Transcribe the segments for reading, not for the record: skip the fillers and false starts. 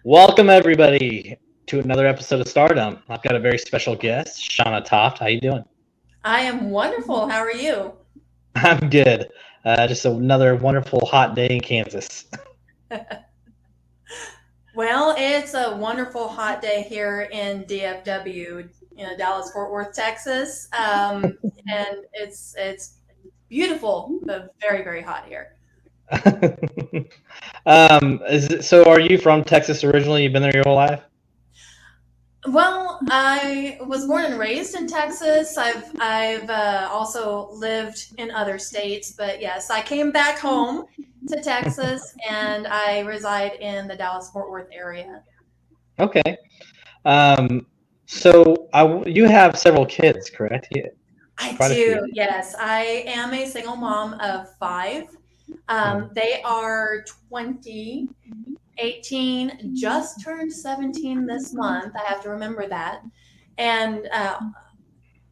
Welcome everybody to another episode of Stardom. I've got a very special guest, Shanna Toft. How you doing? I am wonderful. How are you? I'm good. Just another wonderful hot day in Kansas. Well, it's a wonderful hot day here in DFW, Dallas Fort Worth, Texas, and it's beautiful, but very very hot here. So are you from Texas originally? You've been there your whole life? Well, I was born and raised in Texas. I've also lived in other states, but yes, I came back home to Texas, and I reside in the Dallas Fort Worth area. Okay. Um, you have several kids, correct? Yeah, I quite a few. do, yes. I am a single mom of five. Mhm. They are 20, 18, just turned 17 this month. I have to remember that. And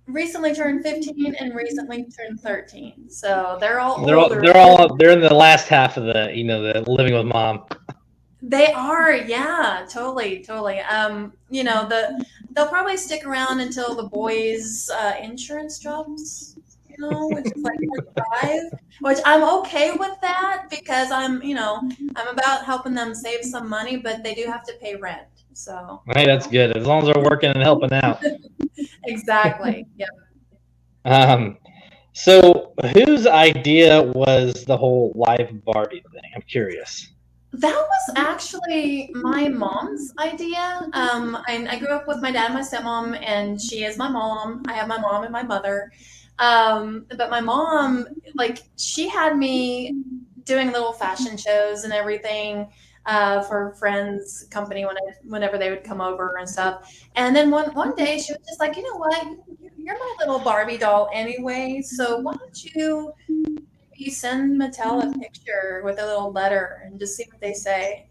recently turned 15 and recently turned 13. So they're all They're all older. they're all they're in the last half of the living with mom. They are, yeah, totally, totally. They'll probably stick around until the boys' insurance drops, which is like 45, which I'm okay with that because I'm about helping them save some money, but they do have to pay rent. So, Hey, that's good as long as they're working and helping out. exactly. Yeah. Um, So, whose idea was the whole live Barbie thing? I'm curious. That was actually my mom's idea. I grew up with my dad and my stepmom, and she is my mom. I have my mom and my mother. But my mom, like, she had me doing little fashion shows and everything for friends' company whenever they would come over and stuff. And then one day she was just like, you know what? You're my little Barbie doll anyway. So why don't you send Mattel a picture with a little letter and just see what they say.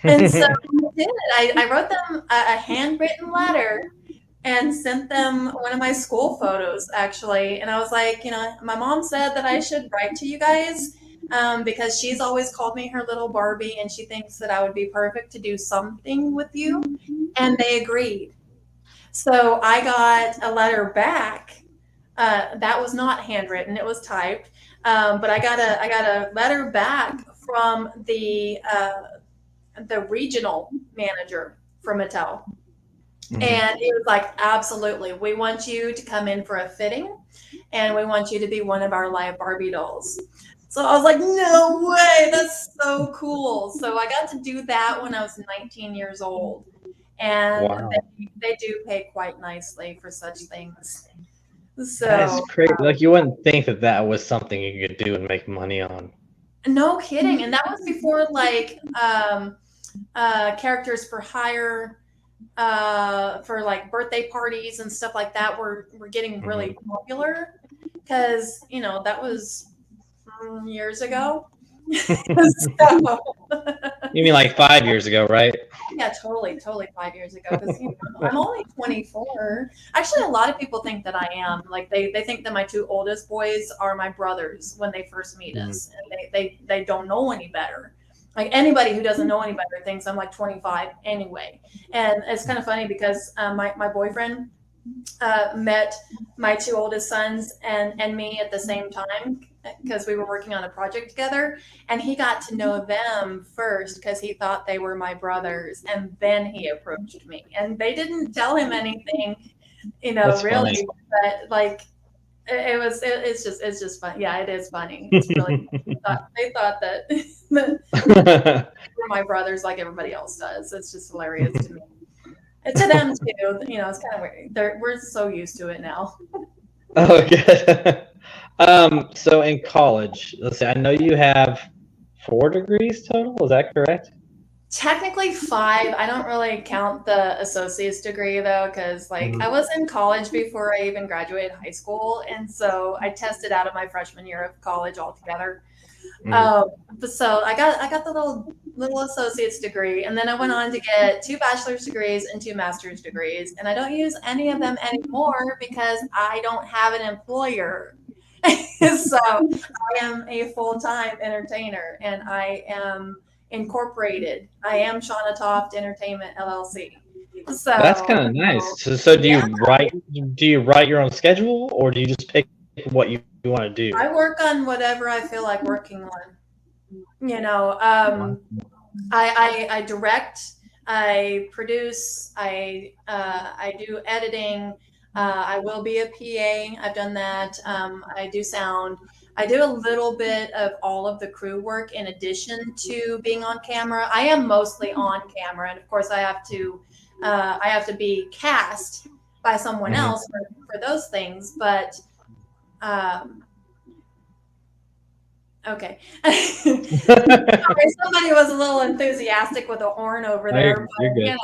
And so I did. I wrote them a handwritten letter and sent them one of my school photos, actually. And I was like, my mom said that I should write to you guys because she's always called me her little Barbie, and she thinks that I would be perfect to do something with you. And they agreed. So I got a letter back. That was not handwritten; it was typed. But I got a letter back from the regional manager from Mattel, Mhm. and he was like, "Absolutely, we want you to come in for a fitting, and we want you to be one of our live Barbie dolls." So I was like, "No way! That's so cool!" So I got to do that when I was 19 years old, and Wow, they do pay quite nicely for such things. that is So crazy. Like you wouldn't think that that was something you could do and make money on. no kidding, and that was before like characters for hire for like birthday parties and stuff like that were getting Mhm. really popular because that was years ago. So You mean like 5 years ago, right? yeah, totally 5 years ago because I'm only 24. Actually, a lot of people think that I am. Like they think that my two oldest boys are my brothers when they first meet Mhm. us, and they don't know any better. Like anybody who doesn't know any better thinks I'm like 25 anyway. And it's kind of funny because my boyfriend met my two oldest sons and me at the same time because we were working on a project together, and he got to know them first because he thought they were my brothers, and then he approached me, and they didn't tell him anything, That's funny. really, but like it's just fun. Yeah, it is funny. It's really they thought that that they were my brothers like everybody else does. It's just hilarious to me. And to them too, it's kind of weird. We're so used to it now. Oh, good. So in college, let's see. I know you have 4 degrees total. Is that correct? Technically five. I don't really count the associate's degree though, because like I Mhm. was in college before I even graduated high school, and so I tested out of my freshman year of college altogether. Mhm. Um, but so I got the little associate's degree, and then I went on to get two bachelor's degrees and two master's degrees, and I don't use any of them anymore because I don't have an employer. So I am a full-time entertainer, and I am Incorporated. I am Shanna Toft Entertainment LLC. That's So kind of nice. So do yeah, you write your own schedule, or do you just pick what you want to do? I work on whatever I feel like working on. You know, I direct, I produce, I do editing. I will be a PA. I've done that. I do sound. I do a little bit of all of the crew work in addition to being on camera. I am mostly on camera, and of course, I have to be cast by someone Mhm. else for those things. But um, okay. Sorry, somebody was a little enthusiastic with a horn over No, there, you're but good.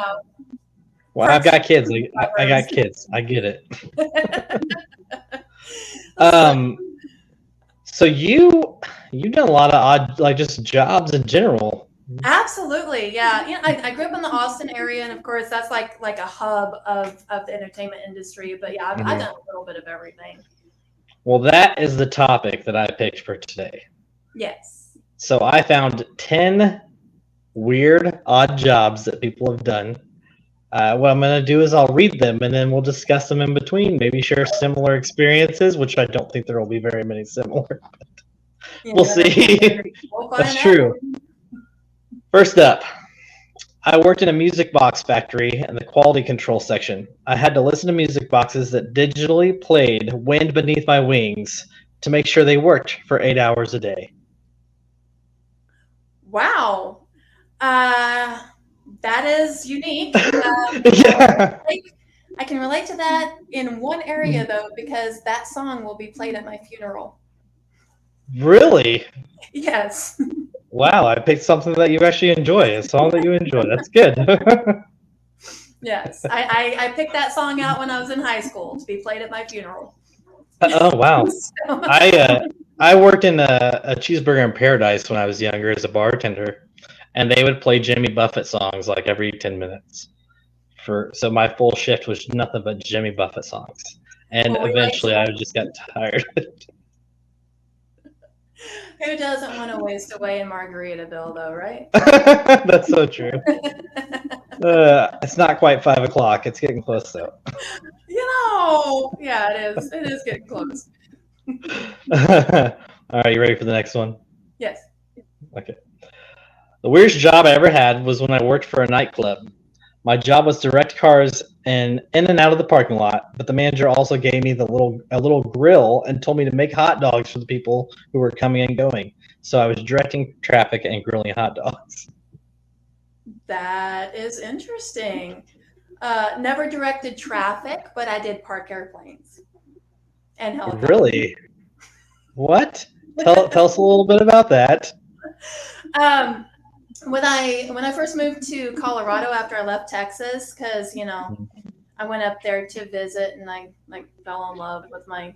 Well, I've perks got kids. and I got suburbs. kids. I get it. So, Um, so you've done a lot of odd, like just jobs in general. absolutely, yeah. I grew up in the Austin area, and of course, that's like a hub of the entertainment industry. But yeah, I've Mhm. done a little bit of everything. Well, that is the topic that I picked for today. Yes. So I found 10 weird, odd jobs that people have done. What I'm going to do is I'll read them and then we'll discuss them in between. Maybe share similar experiences, which I don't think there will be very many similar. You We'll never know. see. We'll That's find out. true. First up, I worked in a music box factory in the quality control section. I had to listen to music boxes that digitally played Wind Beneath My Wings to make sure they worked for 8 hours a day. Wow. Uh, that is unique. Yeah. I can relate to that in one area though, because that song will be played at my funeral. Really? Yes. Wow, I picked something that you actually enjoy, a song that you enjoy. That's good. Yes. I picked that song out when I was in high school to be played at my funeral. Oh wow. So, I worked in a cheeseburger in paradise when I was younger as a bartender, and they would play Jimmy Buffett songs like every 10 minutes. So my full shift was nothing but Jimmy Buffett songs, and well, we like eventually I just got tired. who doesn't want to waste away in Margaritaville though, right? That's so true. It's not quite 5 o'clock. It's getting close though. Yeah, it is. It is getting close. All right, you ready for the next one? Yes. Okay. The weirdest job I ever had was when I worked for a nightclub. My job was to direct cars in and out of the parking lot, but the manager also gave me a little grill and told me to make hot dogs for the people who were coming and going. So I was directing traffic and grilling hot dogs. That is interesting. Never directed traffic, but I did park airplanes and helicopters. Really? What? Tell us a little bit about that. Um, when I first moved to Colorado after I left Texas, because I went up there to visit and I like fell in love with my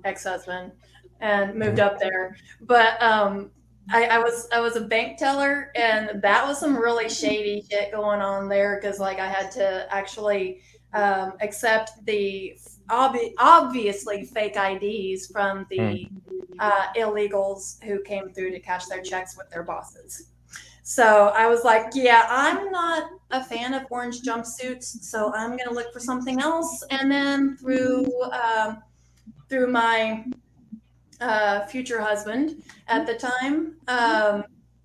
ex-husband and moved up there. But I was a bank teller and that was some really shady shit going on there because like I had to actually accept the obviously fake IDs from the illegals who came through to cash their checks with their bosses. So I was like, yeah, I'm not a fan of orange jumpsuits, so I'm gonna look for something else. And then through my future husband at the time,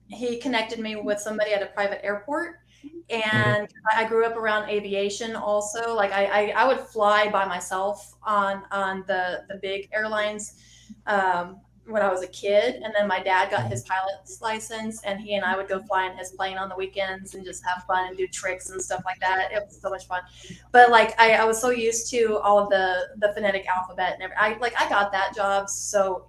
he connected me with somebody at a private airport. Mhm. And I grew up around aviation also. Like I would fly by myself on the big airlines when I was a kid. And then my dad got his pilot's license and he and I would go fly in his plane on the weekends and just have fun and do tricks and stuff like that. It was so much fun. But like I was so used to all of the phonetic alphabet and I got that job so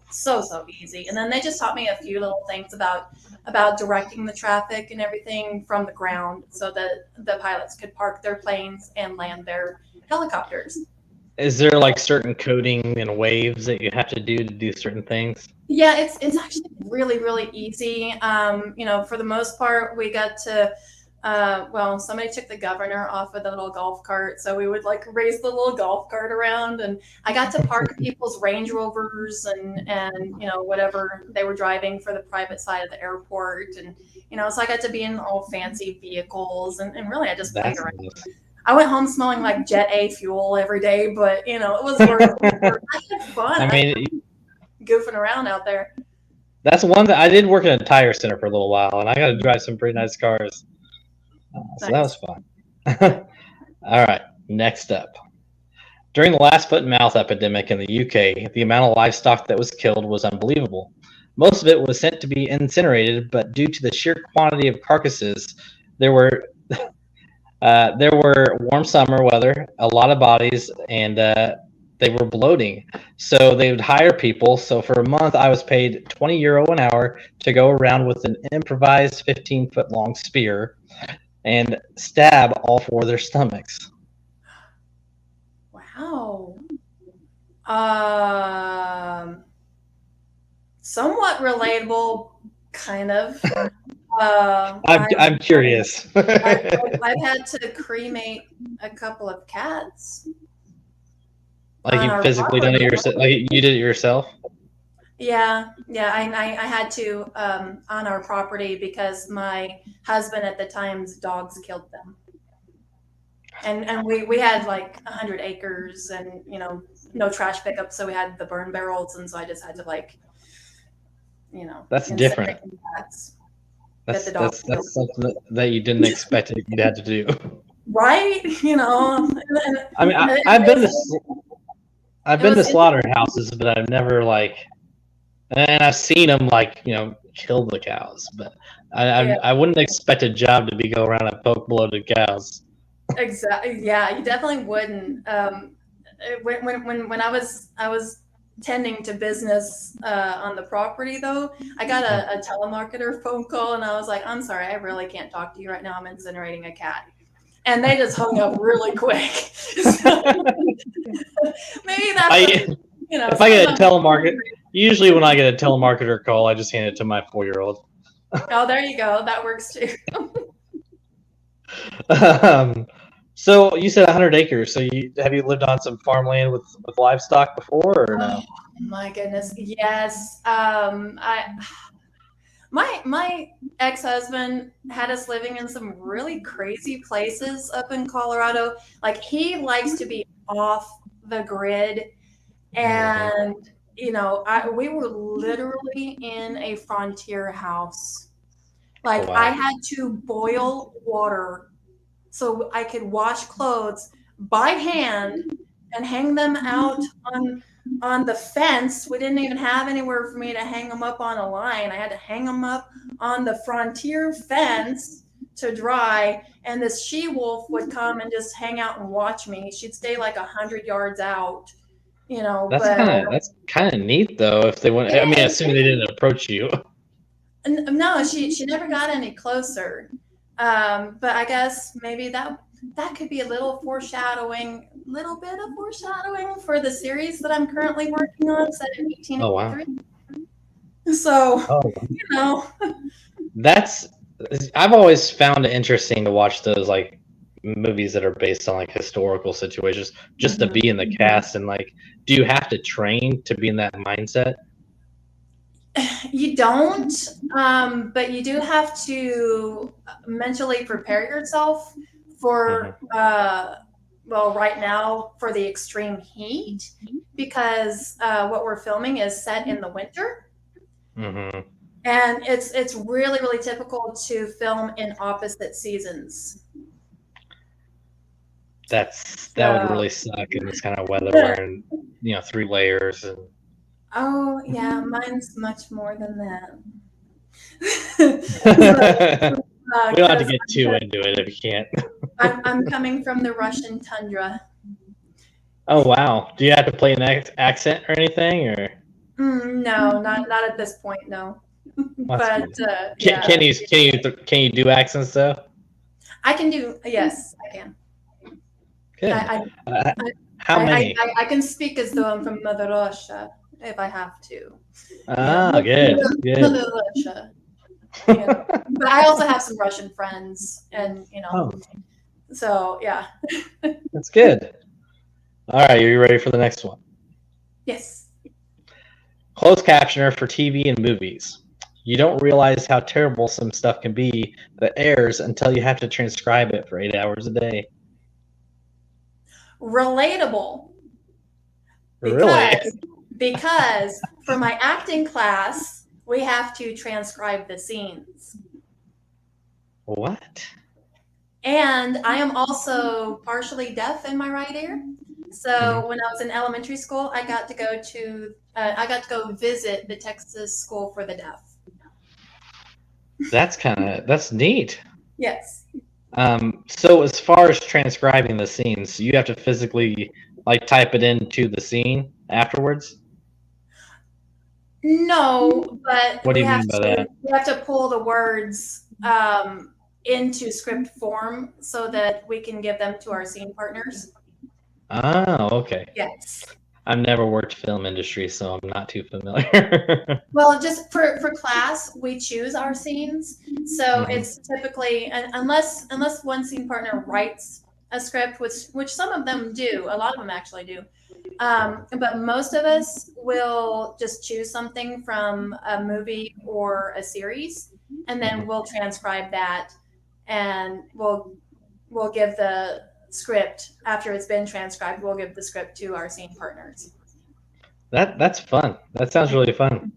easy. And then they just taught me a few little things about directing the traffic and everything from the ground so that the pilots could park their planes and land their helicopters. Is there like certain coding and waves that you have to do certain things? Yeah, it's actually really easy. For the most part, we got to Well, somebody took the governor off of the little golf cart, so we would like race the little golf cart around, and I got to park people's Range Rovers and whatever they were driving for the private side of the airport, and so I got to be in all fancy vehicles, and really I just played That's around. nice. I went home smelling like Jet A fuel every day, but it was worth it. I had fun. I mean, Goofing around out there. that's one that I did work in a tire center for a little while, and I got to drive some pretty nice cars. So that was fun. All right, next up. During the last foot and mouth epidemic in the UK, the amount of livestock that was killed was unbelievable. Most of it was sent to be incinerated, but due to the sheer quantity of carcasses, there were warm summer weather, a lot of bodies, and they were bloating. So they would hire people. So for a month, I was paid €20 an hour to go around with an improvised 15-foot long spear and stab all four of their stomachs. Wow. Somewhat relatable, kind of. I'm curious. I've had to cremate a couple of cats. Like you physically done it yourself? Like you did it yourself? Yeah. I had to on our property because my husband at the time's dogs killed them. And we had like 100 acres and no trash pickup, so we had the burn barrels, and so I just had to That's different. That's something that you didn't expect you'd have to do. Right? I mean, I've been to slaughterhouses, but I've never and I've seen them kill the cows, but I wouldn't expect a job to be go around and poke bloated cows. Exactly. Yeah, you definitely wouldn't. When I was tending to business on the property, though, I got a telemarketer phone call, and I was like, "I'm sorry, I really can't talk to you right now. I'm incinerating a cat," and they just hung up really quick. So, maybe that's if I get a telemarketer. Usually, when I get a telemarketer call, I just hand it to my 4-year-old. Oh, there you go. That works too. So you said 100 acres. So have you lived on some farmland with livestock before, or no? Oh, my goodness, yes. My ex-husband had us living in some really crazy places up in Colorado. Like he likes to be off the grid, and we were literally in a frontier house. Like Oh, wow. I had to boil water so I could wash clothes by hand and hang them out on the fence. We didn't even have anywhere for me to hang them up on a line. I had to hang them up on the frontier fence to dry. And this she-wolf would come and just hang out and watch me. She'd stay like 100 yards out, That's kind of neat though. If they went, I mean, assuming they didn't approach you. No, she never got any closer. But I guess maybe that could be a little bit of foreshadowing for the series that I'm currently working on, set in 1883. Oh, wow. So, I've always found it interesting to watch those movies that are based on historical situations, just to be in the cast. And do you have to train to be in that mindset? You don't, but you do have to mentally prepare yourself for, right now for the extreme heat, because what we're filming is set in the winter. Mm-hmm. And it's really, really typical to film in opposite seasons. That would really suck in this kind of weather, wearing 3 layers and. Oh yeah, mine's much more than that. We don't have to get too into it if you can't. I'm coming from the Russian tundra. Oh wow! Do you have to play an accent or anything, or? No, not at this point. No. But can you do accents though? I can do. Yes, I can. Good. How many? I can speak as though I'm from Mother Russia if I have to. Ah, good. Mother Russia. you know. But I also have some Russian friends, and Oh, so yeah. that's good. All right, are you ready for the next one? Yes. Closed captioner for TV and movies. You don't realize how terrible some stuff can be that airs until you have to transcribe it for 8 hours a day. Relatable, Really? because for my acting class, we have to transcribe the scenes. What? And I am also partially deaf in my right ear. Mhm. So when I was in elementary school, I got to go visit the Texas School for the Deaf. That's neat. Yes. So as far as transcribing the scenes, you have to physically like type it into the scene afterwards. No, but What do you mean by that? we have to pull the words into script form so that we can give them to our scene partners. Oh, okay. Yes. I've never worked film industry, so I'm not too familiar. Well, just for class, we choose our scenes. So Mhm. it's typically, unless one scene partner writes a script, which some of them do, a lot of them actually do. But most of us will just choose something from a movie or a series, and then Mhm. we'll transcribe that, and we'll give the script after it's been transcribed. We'll give the script to our scene partners. That's fun. That sounds really fun.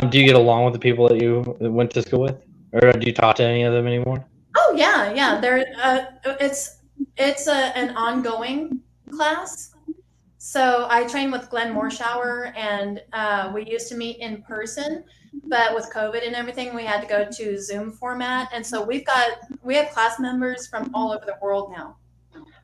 Do you get along with the people that you went to school with, or do you talk to any of them anymore? Oh yeah, yeah. It's an ongoing class. So I train with Glenn Morshower, and we used to meet in person, but with COVID and everything, we had to go to Zoom format. And so we have class members from all over the world now.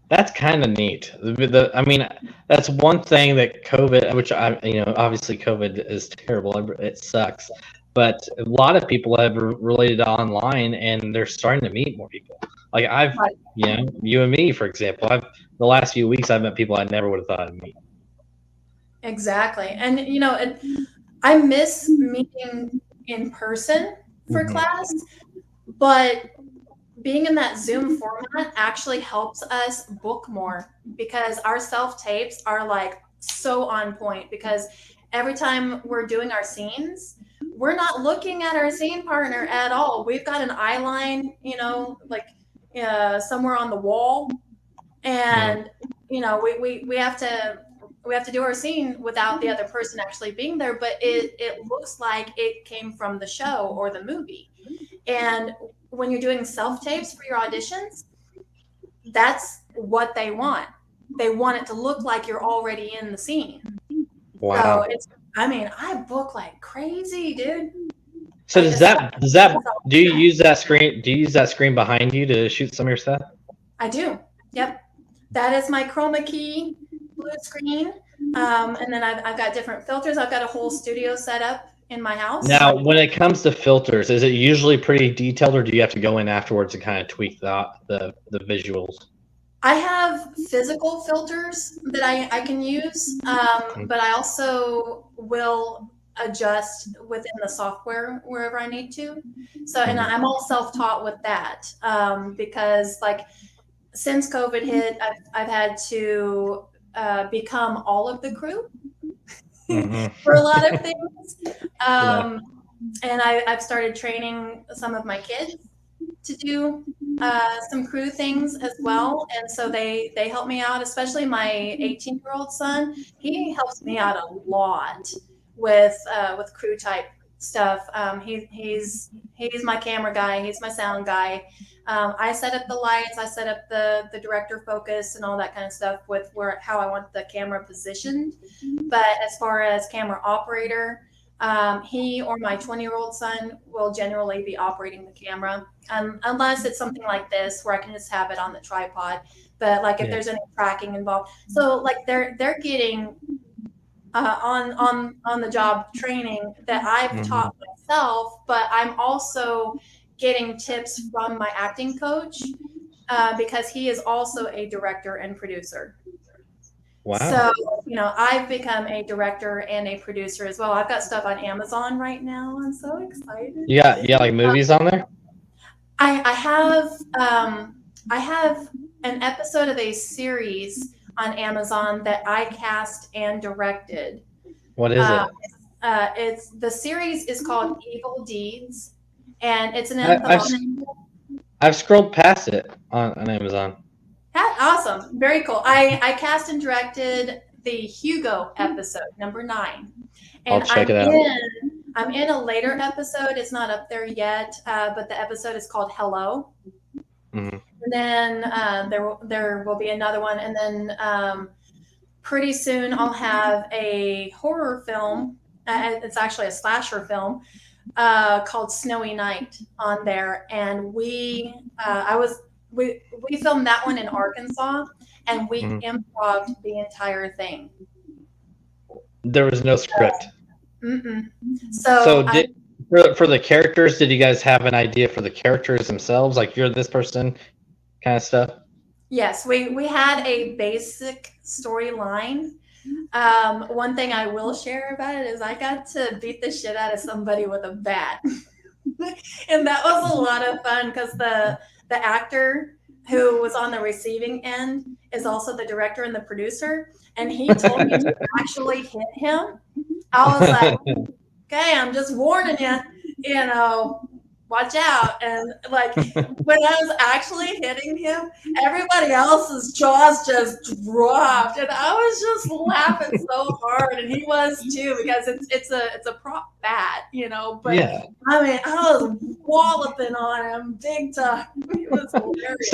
That's kind of neat. I mean, that's one thing that COVID, which obviously COVID is terrible. It sucks, but a lot of people have related online, and they're starting to meet more people. Like Right. you and me, for example. The last few weeks I've met people I never would have thought I'd meet. Exactly. And I miss meeting in person for Mhm. class, but being in that Zoom format actually helps us book more because our self tapes are like so on point because every time we're doing our scenes, we're not looking at our scene partner at all. We've got an eye line, like somewhere on the wall, Mhm. and we have to do our scene without the other person actually being there, but it looks like it came from the show or the movie. And when you're doing self tapes for your auditions, that's what they want. They want it to look like you're already in the scene. So Wow. I mean, I book like crazy, dude. So Like does the stuff that does is that all do you the time. use that screen? Do you use that screen behind you to shoot some of your stuff? I do. Yep. That is my chroma key blue screen. And then I've got different filters. I've got a whole studio set up in my house. Now, when it comes to filters, is it usually pretty detailed, or do you have to go in afterwards and kind of tweak the visuals? I have physical filters that I can use, Mm. but I also will adjust within the software wherever I need to. So, and Mhm. I'm all self-taught with that because, like, since COVID hit, I've had to become all of the crew Mhm. for a lot of things, Yeah. um, and I've started training some of my kids to do some crew things as well, and so they help me out. Especially my 18-year-old son, he helps me out a lot with crew type stuff. He's my camera guy. He's my sound guy. I set up the lights. I set up the director focus and all that kind of stuff with how I want the camera positioned. But as far as camera operator, he or my 20-year-old son will generally be operating the camera, unless it's something like this where I can just have it on the tripod. But like if Yeah. there's any tracking involved, so like they're getting on the job training that I've Mhm. taught myself, but I'm also getting tips from my acting coach because he is also a director and producer. So, Wow. I've become a director and a producer as well. I've got stuff on Amazon right now. I'm so excited. You got like movies on there? I have an episode of a series on Amazon that I cast and directed. What is Uh, it? it's the series is called Evil Deeds, and it's an I, I've anthology. I've scrolled past it on Amazon. Awesome, very cool. I cast and directed the Hugo episode number 9, I'll and check it out. I'm in a later episode. It's not up there yet, but the episode is called Hello. Mhm. And then there will be another one, and then pretty soon I'll have a horror film. It's actually a slasher film called Snowy Night on there, and we filmed that one in Arkansas, and we Mhm. improv the entire thing. There was no script. Mm-mm. So So did for the characters, did you guys have an idea for the characters themselves? Like you're this person kind of stuff? yes, we had a basic storyline. One thing I will share about it is I got to beat the shit out of somebody with a bat. And that was a lot of fun because the actor who was on the receiving end is also the director and the producer, and he told me to actually hit him. I was like, okay, I'm just warning you, watch out. And like when I was actually hitting him, everybody else's jaws just dropped, and I was just laughing so hard, and he was too because it's a prop bat. But Yeah. I mean, I was walloping on him big time. It was hilarious.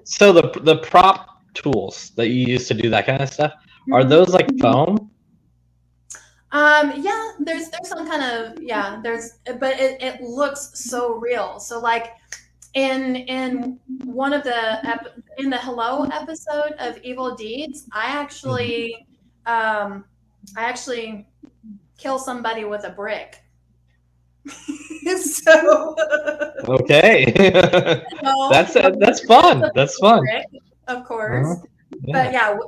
So the prop tools that you use to do that kind of stuff, are Mhm. those like foam? Yeah, there's some kind of but it looks so real. So like in one of in the Hello episode of Evil Deeds, Mhm. um I actually kill somebody with a brick. So Okay. no, That's it's fun. a That's fun. brick, of Uh-huh. course. But Yeah. yeah,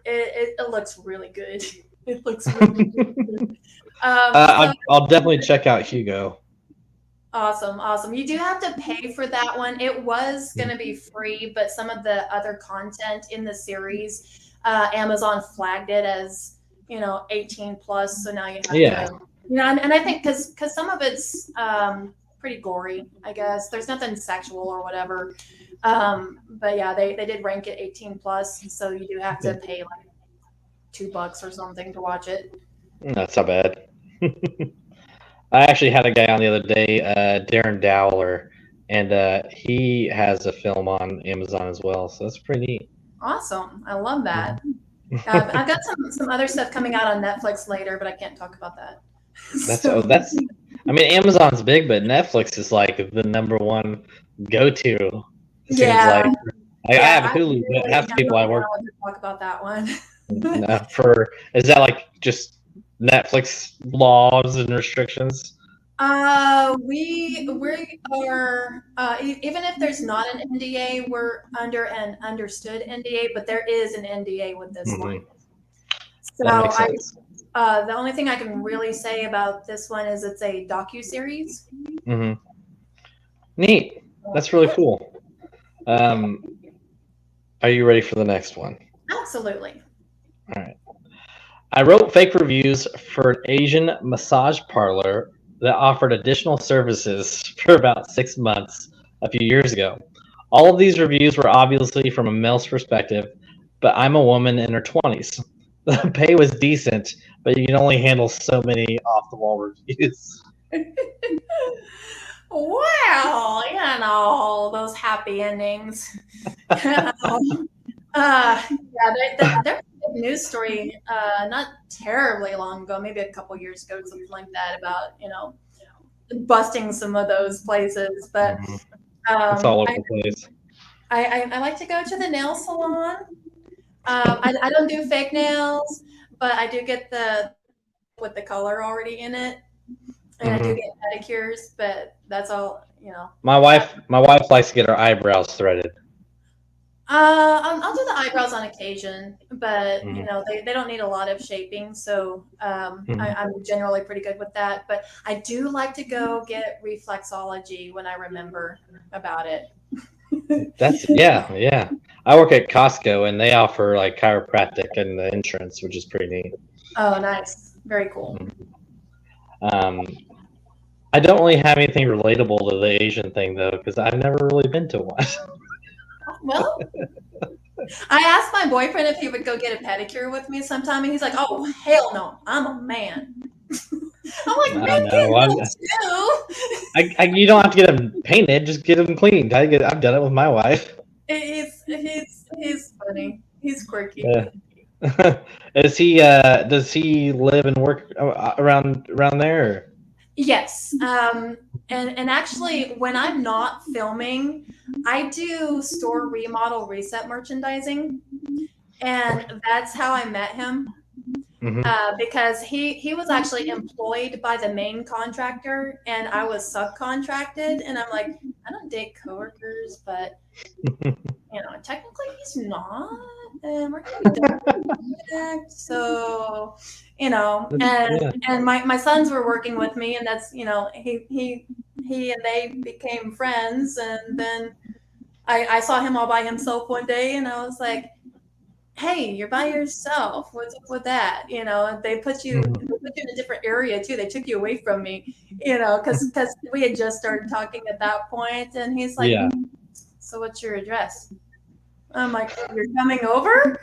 it looks really good. It looks really good. So I'll definitely check out Hugo. awesome, awesome. You do have to pay for that one. It was going to be free, but some of the other content in the series, Amazon flagged it as 18 plus. So now you have Yeah. to, and I think because some of it's pretty gory. I guess there's nothing sexual or whatever. But yeah, they did rank it 18 plus, so you do have to pay like $2 or something to watch it. That's not bad. I actually had a guy on the other day, Darren Dowler, and he has a film on Amazon as well, so that's pretty neat. Awesome, I love that. I've got some other stuff coming out on Netflix later, but I can't talk about that. That's So, I mean, Amazon's big, but Netflix is like the number one go-to. It seems like yeah, I have I Hulu, but really half the people I don't know work how to talk about that one. for is that like just Netflix laws and restrictions? We are even if there's not an NDA, we're under an understood NDA, but there is an NDA with this one. Hmm. So That makes sense. the only thing I can really say about this one is it's a docu-series. Hmm. Neat. That's really cool. Um, are you ready for the next one? Absolutely. All right. I wrote fake reviews for an Asian massage parlor that offered additional services for about 6 months a few years ago. All of these reviews were obviously from a male's perspective, but I'm a woman in her 20s. The pay was decent, but you can only handle so many off the wall reviews. Well, those happy endings. There was a big news story not terribly long ago, maybe a couple years ago, something like that, about busting some of those places. But Mhm. It's um, all over I, the place. I like to go to the nail salon. I don't do fake nails, but I do get the with the color already in it, and I do Hmm. get pedicures. But that's all. My wife likes to get her eyebrows threaded. I'll do the eyebrows on occasion, but Mhm. they don't need a lot of shaping, so Mhm. I'm generally pretty good with that. But I do like to go get reflexology when I remember about it. That's yeah. I work at Costco and they offer like chiropractic and the insurance, which is pretty neat. Oh, nice, very cool. Mhm. Um, I don't really have anything relatable to the Asian thing though, because I've never really been to one. Well, I asked my boyfriend if he would go get a pedicure with me sometime, and he's like, "Oh, hell no, I'm a man." I'm like, I "Men know. can go too." You don't have to get them painted; just get them cleaned. I've done it with my wife. He's funny. He's quirky. Yeah. Is he? Does he live and work around there? Or? Yes. And actually, when I'm not filming, I do store remodel reset merchandising, Okay. and that's how I met him. Hmm. Because he was actually employed by the main contractor, and I was subcontracted. And I'm like, I don't date coworkers, but technically he's not, and we're gonna be done project. So, Yeah. and my sons were working with me, and that's he and they became friends, and then I saw him all by himself one day, and I was like, "Hey, you're by yourself. What's up with that?" And they Mhm. put you in a different area too. They took you away from me, because we had just started talking at that point, and he's like, Yeah. "So what's your address?" I'm like, "You're coming over?"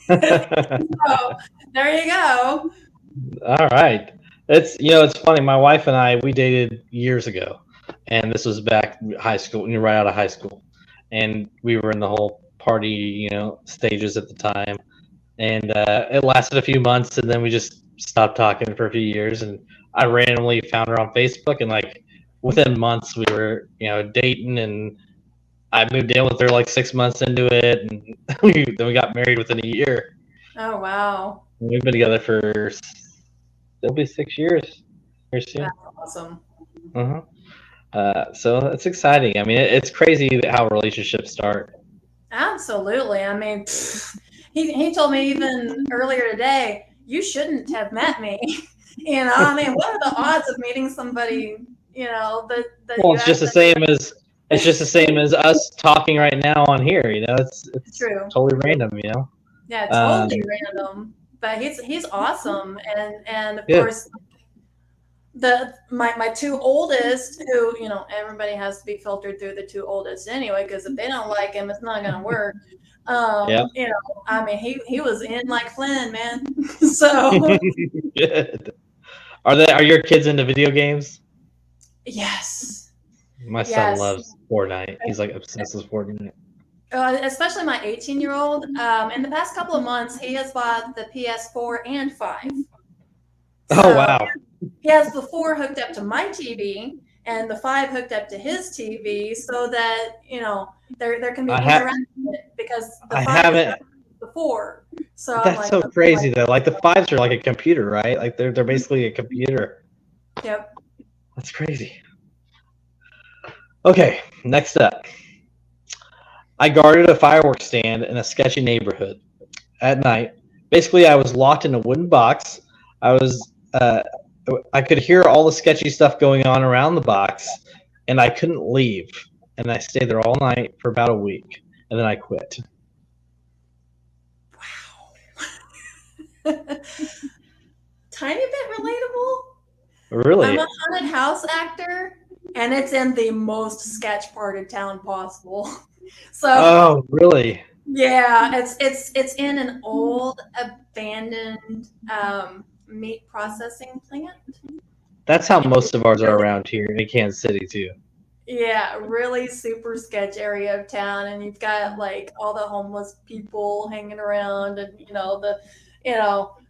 So there you go. All right. It's funny. My wife and I we dated years ago, and this was back high school, right out of high school, and we were in the whole party, stages at the time, and it lasted a few months, and then we just stopped talking for a few years, and I randomly found her on Facebook, and like within months we were, dating, and I moved in with her like 6 months into it, and then we got married within a year. Oh wow, We've been together for it'll be 6 years here soon. that's awesome. Uh-huh. So it's exciting. I mean, it's crazy how relationships start. Absolutely. I mean, he told me even earlier today, you shouldn't have met me. I mean, what are the odds of meeting somebody, that Well, you actually it's just the same as us talking right now on here. It's true. totally random. Yeah, Um, totally random. But he's awesome, and of yeah. course my two oldest, who everybody has to be filtered through the two oldest anyway, because if they don't like him, it's not gonna work. Yeah. I mean, he was in like Flynn, man. So Good. Are your kids into video games? yes, My son yes. loves Fortnite. He's like obsessed with Fortnite. Especially my 18-year-old. In the past couple of months, he has bought the PS4 and 5. Oh So wow. he has the 4 hooked up to my TV and the 5 hooked up to his TV, so that there can be I have interaction, because the I 5 is haven't. the 4. So I'm That's like, so okay, crazy though. Like the fives are like a computer, right? Like they're basically a computer. yep. That's crazy. Okay, next up. I guarded a fireworks stand in a sketchy neighborhood at night. Basically, I was locked in a wooden box. I was I could hear all the sketchy stuff going on around the box, and I couldn't leave. And I stayed there all night for about a week, and then I quit. Tiny bit relatable. I'm a Really? haunted house actor, and it's in the most sketch part of town possible. So Oh, really? yeah, it's in an old abandoned meat processing plant. That's how And most of ours are really, around here in Kansas City too. yeah, really super sketch area of town, and you've got like all the homeless people hanging around, and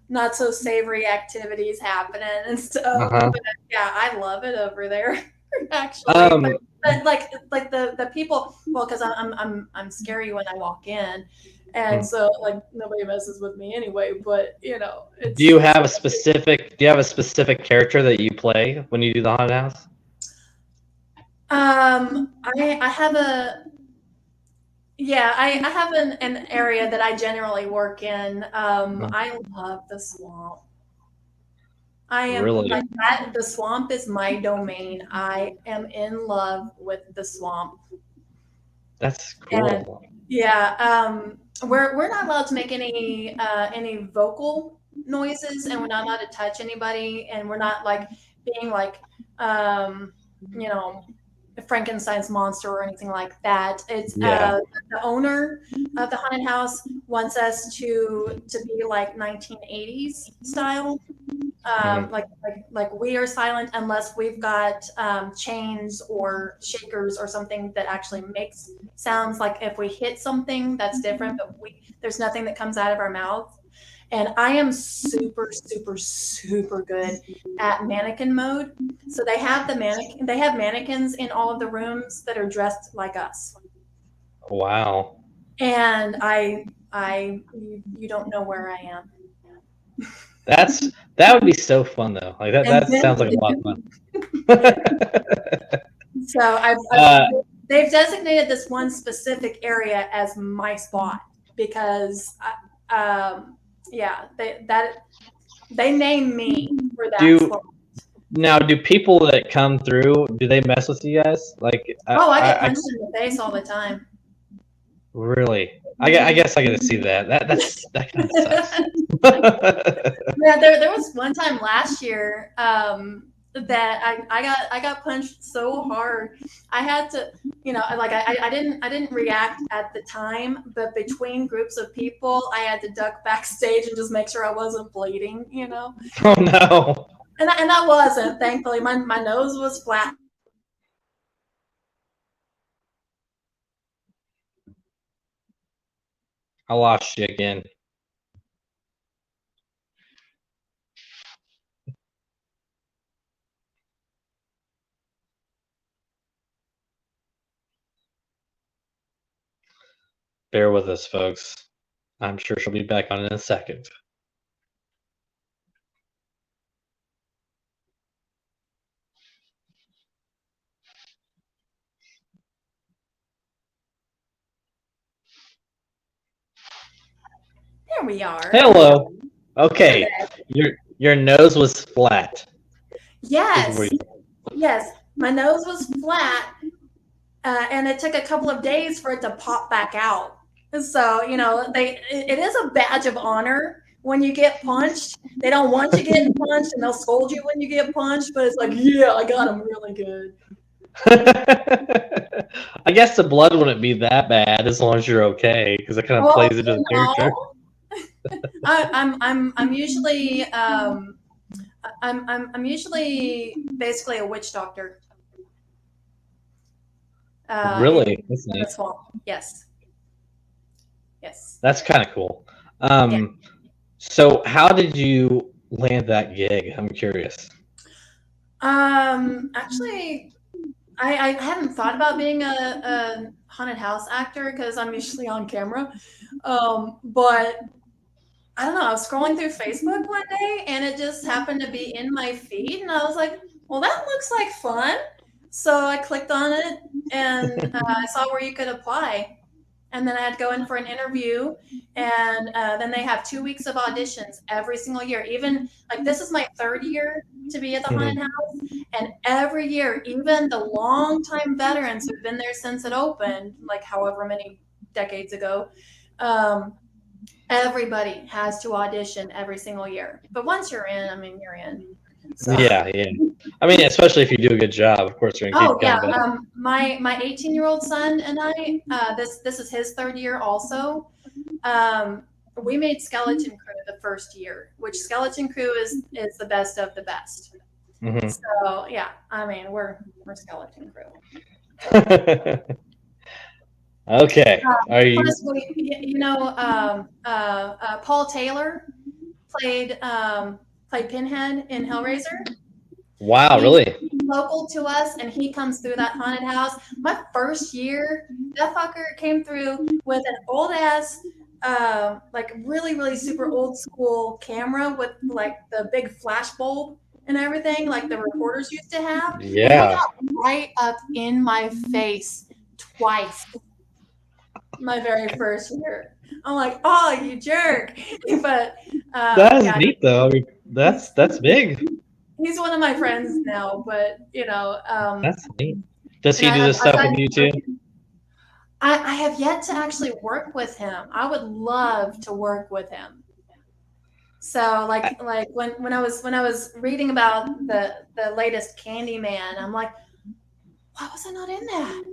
not so savory activities happening and Uh stuff. huh. But yeah, I love it over there, actually. But, Um. but like the people, well, because I'm scary when I walk in, and so like nobody messes with me anyway. But it's Do you have a specific character that you play when you do the haunted house? I have a Yeah, I have an area that I generally work in. Mm, I love the swamp. I am really? like that. The swamp is my domain. I am in love with the swamp. That's And cool. yeah, we're not allowed to make any vocal noises, and we're not allowed to touch anybody, and we're not like being like um, you know Frankenstein's monster or anything like that. It's Yeah. the owner of the haunted house wants us to be like 1980s style, Hmm. like we are silent unless we've got chains or shakers or something that actually makes sounds. Like if we hit something, that's different, but we there's nothing that comes out of our mouth. And I am super super super good at mannequin mode. So they have mannequins in all of the rooms that are dressed like us. Wow. And you don't know where I am. That would be so fun though. Like that And that then sounds like a lot of fun. so uh, they've designated this one specific area as my spot because, yeah, they name me for that do spot. do people that come through, do they mess with you guys? Like Oh, I get punched in the face all the time. really? I Mhm. guess I get to see that. That kind of sucks. Yeah, there was one time last year that I got punched so hard. I had to, like I didn't react at the time, but between groups of people, I had to duck backstage and just make sure I wasn't bleeding. Oh no. And I wasn't, thankfully. My nose was flat. I lost you again. Bear with us, folks. I'm sure she'll be back on in a second. There we are. Hello. There, Okay. there. Your nose was flat. Is where Yes, you, yes. My nose was flat, and it took a couple of days for it to pop back out. So it is a badge of honor when you get punched. They don't want you getting punched, and they'll scold you when you get punched. But it's like, yeah, I got him really good. I guess the blood wouldn't be that bad as long as you're okay, because it kind of Well, plays into the character. I'm usually I'm usually basically a witch doctor in Really, that's the neat. swamp. Yes, yes, That's kind of cool. yeah. So how did you land that gig? I'm curious. Actually, I hadn't thought about being a haunted house actor because I'm usually on camera. But I don't know. I was scrolling through Facebook one day and it just happened to be in my feed, and I was like, "Well, that looks like fun." So I clicked on it and I saw where you could apply. And then I had to go in for an interview, and then they have 2 weeks of auditions every single year. Even like this is my third year to be at the haunted Mhm. house, and every year, even the longtime veterans who've been there since it opened, like however many decades ago, um, everybody has to audition every single year. But once you're in, I mean, you're in. So. Yeah, yeah. I mean, especially if you do a good job, of course, you're gonna Oh keep yeah, coming back. my 18-year-old son and I, this is his third year also. Um, we made Skeleton Crew the first year, which Skeleton Crew is the best of the best. Hmm. So yeah, I mean we're Skeleton Crew. Okay. Are you? Plus, Paul Taylor played played Pinhead in Hellraiser. Wow, He's really? local to us, and he comes through that haunted house. My first year, that fucker came through with an old ass, like really, really super old school camera with like the big flash bulb and everything, like the reporters used to have. And he Yeah. got right up in my face twice. my very first year. I'm like, oh, you jerk! But That is yeah, neat, though. I mean, he's that's big. he's one of my friends now. But That's neat. Does and he do this I've stuff with gotten you too? I have yet to actually work with him. I would love to work with him. So like when I was reading about the latest Candyman, I'm like, why was I not in that?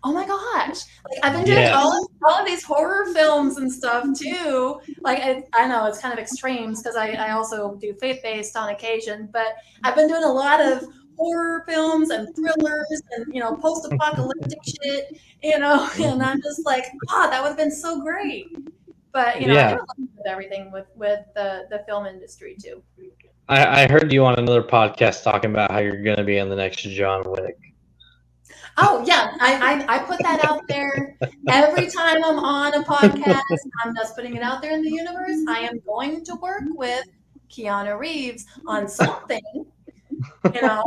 Oh my gosh! Like I've been doing Yes. all of these horror films and stuff too. Like I know it's kind of extremes because I also do faith based on occasion, but I've been doing a lot of horror films and thrillers and post apocalyptic shit. And I'm just like, that would have been so great. But I do Yeah. a lot of everything with the film industry too. I heard you on another podcast talking about how you're going to be in the next John Wick. Oh yeah, I put that out there every time I'm on a podcast. I'm just putting it out there in the universe. I am going to work with Keanu Reeves on something, because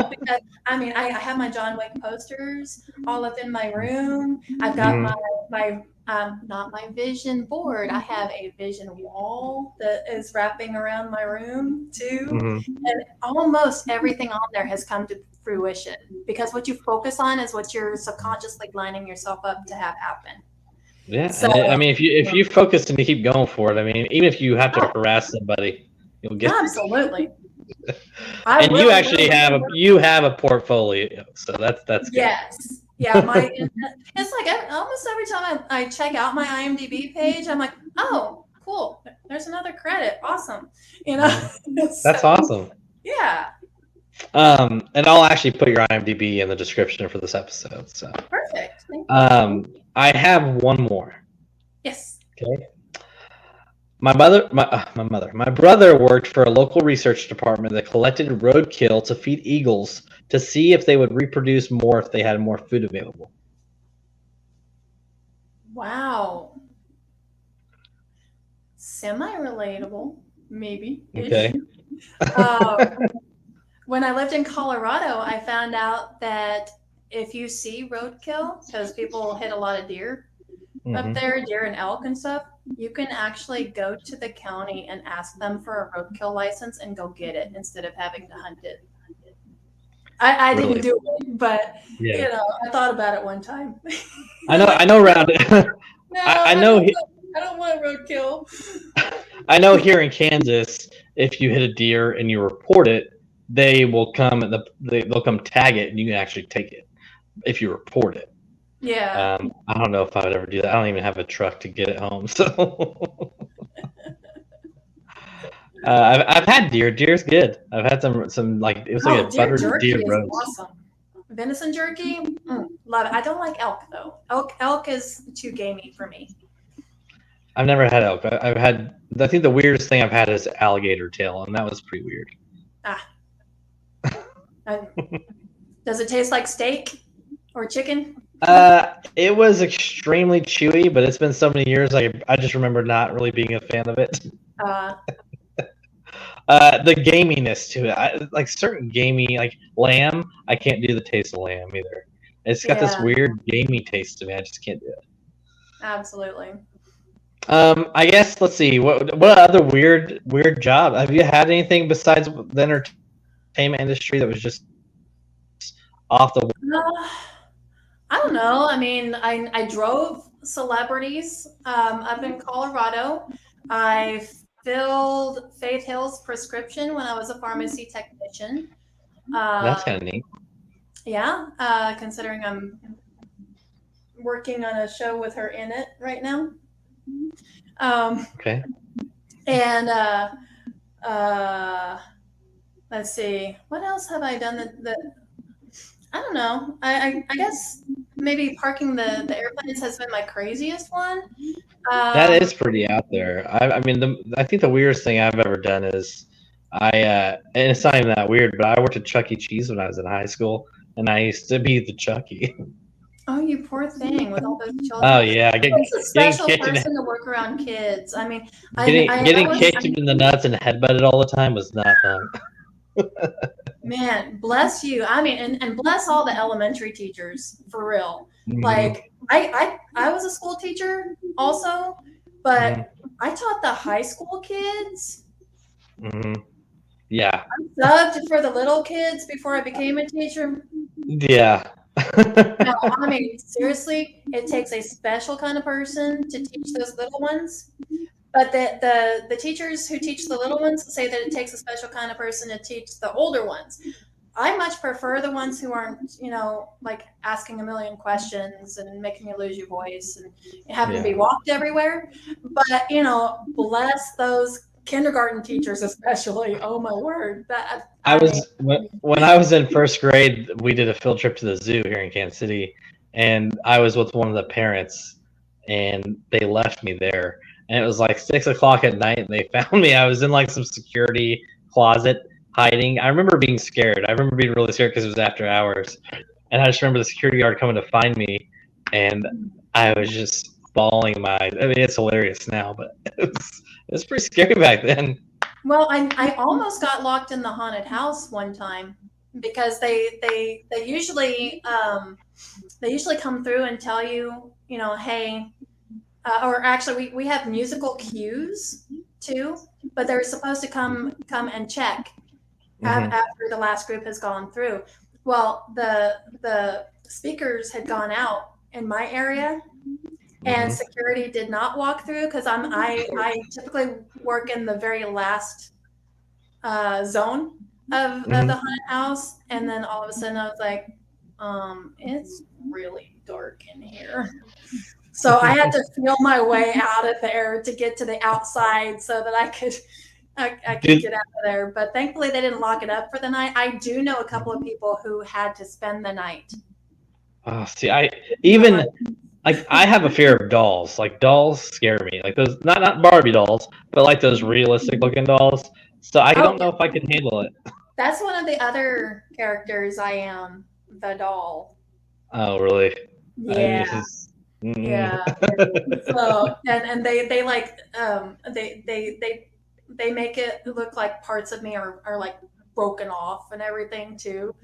I mean I have my John Wick posters all up in my room. I've got Mhm. my not my vision board. I have a vision wall that is wrapping around my room too. Mhm. And almost everything on there has come to fruition because what you focus on is what you're subconsciously lining yourself up to have happen. Yeah, So, and I mean, if you focus and you keep going for it, I mean, even if you have to oh, harass somebody, you'll get. absolutely. I And you will. actually have a portfolio, so that's good. Yes. Yeah, it's like almost every time I check out my IMDb page, I'm like, oh, cool. There's another credit. Awesome. You know. That's So, awesome. yeah. And I'll actually put your IMDb in the description for this episode. So, Perfect. Thank you. I have one more. Yes. Okay. My brother worked for a local research department that collected roadkill to feed eagles to see if they would reproduce more if they had more food available. Wow. Semi-relatable, maybe. Okay. When I lived in Colorado, I found out that if you see roadkill, because people hit a lot of deer up there, deer and elk and stuff, you can actually go to the county and ask them for a roadkill license and go get it instead of having to hunt it. I Really? didn't do it, but Yeah. I thought about it one time. I know around it. No, I know I don't want roadkill. I know here in Kansas, if you hit a deer and you report it, they will come and they'll come tag it and you can actually take it if you report it. Yeah. I don't know if I would ever do that. I don't even have a truck to get it home, so I've had deer. Deer's good. I've had some like it was like a deer buttered jerky deer is roast. awesome. Venison jerky, love it. I don't like elk though. Elk is too gamey for me. I've never had elk. I've had. I think the weirdest thing I've had is alligator tail, and that was pretty weird. Does it taste like steak or chicken? It was extremely chewy, but it's been so many years. I just remember not really being a fan of it. The gaminess to it, like certain gamey, like lamb. I can't do the taste of lamb either. It's got this weird gamey taste to me. I just can't do it. Absolutely. I guess let's see. What other weird job have you had? Anything besides the entertainment industry that was just off the? I don't know. I mean, I drove celebrities up in Colorado. I filled Faith Hill's prescription when I was a pharmacy technician. That's kind of neat. Yeah, considering I'm working on a show with her in it right now. Okay. And let's see, what else have I done that I don't know. I guess maybe parking the airplanes has been my craziest one. That is pretty out there. I mean, I think the weirdest thing I've ever done is and it's not even that weird, but I worked at Chuck E. Cheese when I was in high school, and I used to be the Chucky. Oh, you poor thing with all those children. Oh yeah, it's a special person to work around kids. I mean, getting kicked in the nuts and headbutted all the time was not fun. Man, bless you. I mean, and bless all the elementary teachers for real. Hmm. Like I was a school teacher also, Hmm. but I taught the high school kids. Hmm. Yeah. Subbed for the little kids before I became a teacher. Yeah. No, I mean, seriously, it takes a special kind of person to teach those little ones. But the teachers who teach the little ones say that it takes a special kind of person to teach the older ones. I much prefer the ones who aren't, like asking a million questions and making you lose your voice and having to be Yeah. walked everywhere. But, bless those kindergarten teachers, especially. Oh my word. I I mean, was when I was in first grade, we did a field trip to the zoo here in Kansas City, and I was with one of the parents, and they left me there, and it was like 6 o'clock at night, and they found me. I was in like some security closet hiding. I remember being scared. I remember being really scared because it was after hours, and I just remember the security guard coming to find me, and I was just bawling my eyes. I mean, it's hilarious now, but it was pretty scary back then. well, I almost got locked in the haunted house one time because they usually come through and tell you, hey, or actually we have musical cues too, but they're supposed to come and check Hmm. after the last group has gone through. Well, the speakers had gone out in my area, and Hmm. security did not walk through because I typically work in the very last zone of the Hmm. haunted house, and then all of a sudden I was like, it's really dark in here. So I had to feel my way out of there to get to the outside so that I could Dude, get out of there. But thankfully they didn't lock it up for the night. I do know a couple of people who had to spend the night. see, I In the even haunted. like I have a fear of dolls. Like dolls scare me. Like those, not Barbie dolls, but like those realistic looking dolls. So I Oh don't know yeah, if I could handle it. that's one of the other characters I am, the doll. Oh, really? I Yeah, just. Mm. yeah. So and they like they make it look like parts of me are like broken off and everything too.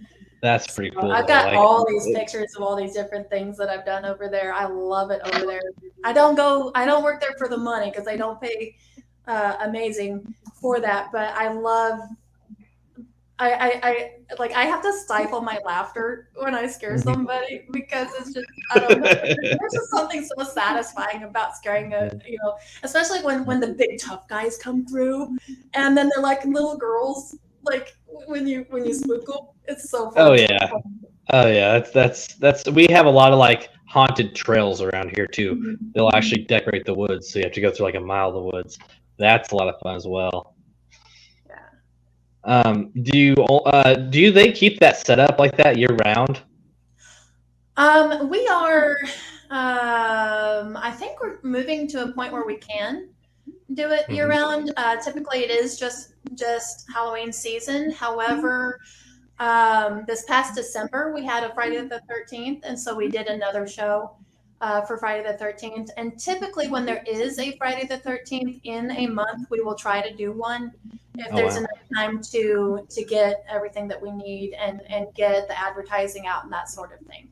That's So pretty cool I've though. got Like, all these pictures of all these different things that I've done over there. I love it over there. I don't work there for the money because they don't pay amazing for that, but I love I like I have to stifle my laughter when I scare mhm. somebody because it's just I don't know. There's just something so satisfying about scaring especially when the big tough guys come through, and then they're like little girls. Like when you spook them, it's so Oh fun. yeah. Oh yeah. That's. We have a lot of like haunted trails around here too. Mhm. They'll actually decorate the woods, so you have to go through like a mile of the woods. That's a lot of fun as well. Yeah. Do they keep that set up like that year round? We are. I think we're moving to a point where we can do it year Hmm. round. Typically, it is just Halloween season. However, this past December, we had a Friday the 13th, and so we did another show for Friday the 13th. And typically, when there is a Friday the 13th in a month, we will try to do one if Oh there's wow. enough time to get everything that we need and get the advertising out and that sort of thing.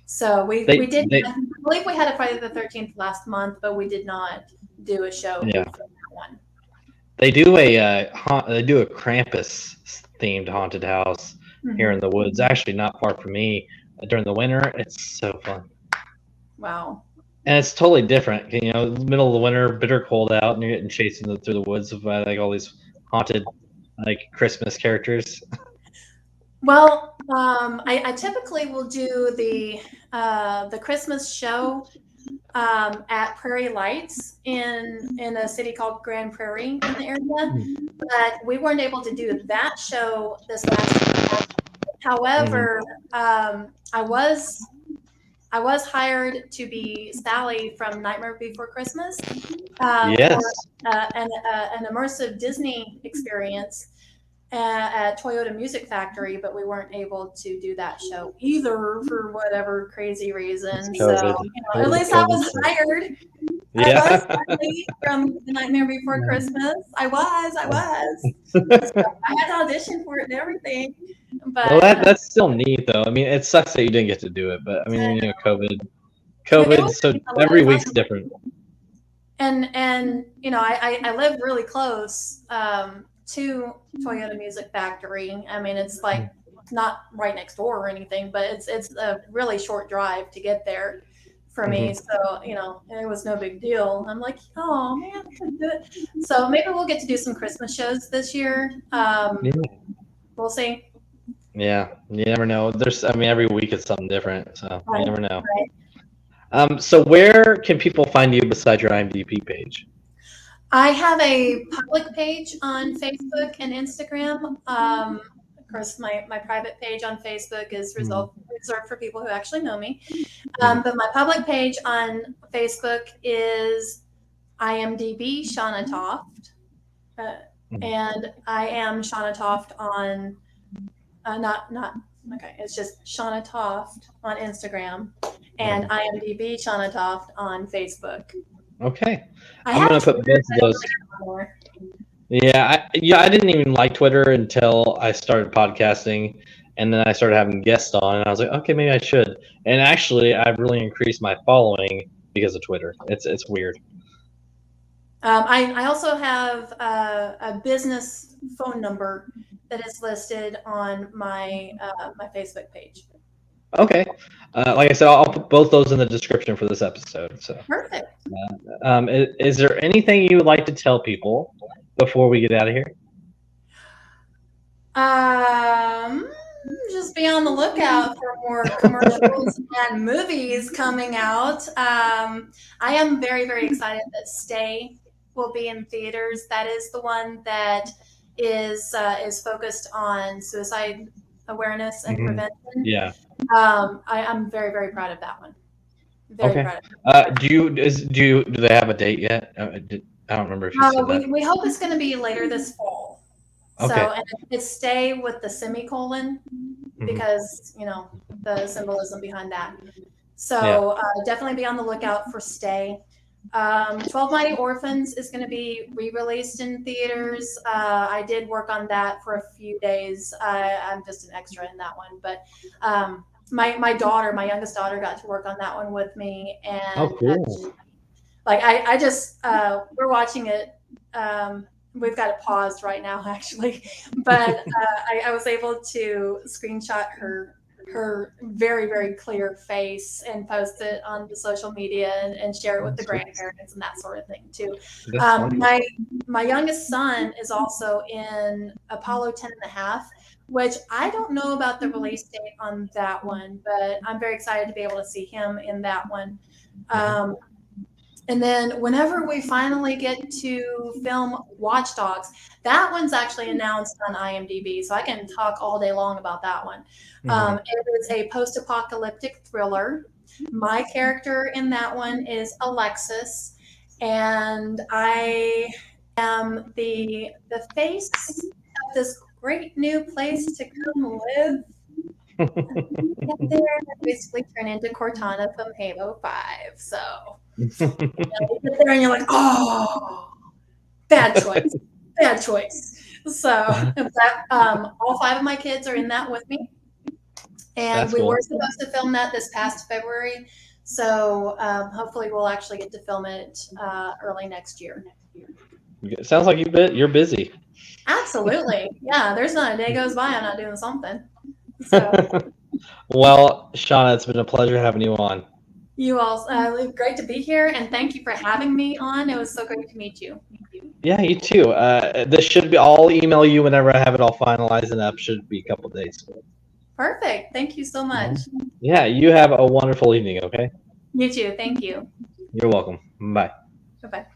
So we They did. they I believe we had a Friday the 13th last month, but we did not do a show yeah. for that one. They do a Krampus themed haunted house here in Mhm. the woods. Actually, not far from me. During the winter, it's so fun, Wow. and it's totally different. You know, middle of the winter, bitter cold out, and you're getting chased through the woods by like all these haunted like Christmas characters. Well, I typically will do the Christmas show at Prairie Lights in a city called Grand Prairie in the area, but we weren't able to do that show this past year. Hmm. However, I was hired to be Sally from Nightmare Before Christmas for Yes. an immersive Disney experience at Toyota Music Factory, but we weren't able to do that show either for whatever crazy It's reason. So, COVID. at COVID. least I COVID was stuff. hired. I was Yeah. Charlie from The Nightmare Before Christmas. I was. So I had to audition for it and everything. Well, But that's still neat though. I mean, it sucks that you didn't get to do it, but I mean, it COVID, was so a lot of every fun. week's different. And you know, I live really close to Toyota Music Factory. I mean, it's like not right next door or anything, but it's a really short drive to get there for me. Mhm. So you know, it was no big deal. I'm like, oh man, I could do it. So maybe we'll get to do some Christmas shows this year. Yeah. We'll see. Yeah, you never know. I mean, every week it's something different, so you Right, never know. right. So where can people find you besides your IMDb page? I have a public page on Facebook and Instagram. Of course, my private page on Facebook is Mhm. reserved for people who actually know me. Mhm. But my public page on Facebook is IMDb Shanna Toft. Uh, Mhm. and I am Shanna Toft on, not, okay, it's just Shanna Toft on Instagram and Mhm. IMDb Shanna Toft on Facebook. Okay, I I'm have gonna Twitter, put but both of I don't those. really have more. Yeah, I didn't even like Twitter until I started podcasting, and then I started having guests on, and I was like, okay, maybe I should. And actually, I've really increased my following because of Twitter. It's weird. I also have a business phone number that is listed on my Facebook page. Okay, like I said, I'll put both those in the description for this episode. So, Perfect. is there anything you would like to tell people before we get out of here? Um, just be on the lookout for more commercials and movies coming out. I am very excited that Stay will be in theaters. That is the one that is focused on suicide awareness and Mhm. prevention. Yeah. I'm very proud of that one. Very Okay. proud of that. Do they have a date yet? I don't remember if you said that. We hope it's going to be later this fall. So, Okay. and it's stay with the semicolon Mhm. because, you know, the symbolism behind that. Yeah. So, definitely be on the lookout for Stay. 12 Mighty Orphans is going to be re released in theaters. I did work on that for a few days. I'm just an extra in that one. But my daughter, my youngest daughter, got to work on that one with me. Oh, And cool. like I just we're watching it. We've got it paused right now, actually, but I was able to screenshot her very clear face and post it on the social media and share it with the That's good. grandparents and that sort of thing too. That's wonderful. My youngest son is also in Apollo 10 and a half, which I don't know about the release date on that one, but I'm very excited to be able to see him in that one. Mhm. Um, and then whenever we finally get to film Watch Dogs, that one's actually announced on IMDb, so I can talk all day long about that one. Mhm. It is a post-apocalyptic thriller. My character in that one is Alexis, and I am the face of this great new place to come live. Get there and basically turn into Cortana from Halo 5. So you get there and you're like, oh, bad choice, bad choice. So, all five of my kids are in that with me, and That's we were cool. supposed to film that this past February. So, hopefully, we'll actually get to film it early next year. It sounds like you're busy. Absolutely, yeah. There's not a day goes by I'm not doing something. So, Well, Shauna, it's been a pleasure having you on. you all, great to be here, and thank you for having me on. It was so great to meet you. Yeah, you too. This should be. I'll email you whenever I have it all finalized, and that should be a couple days. Perfect. Thank you so Mhm. much. Yeah, you have a wonderful evening. Okay. You too. Thank you. You're welcome. Bye. Bye bye.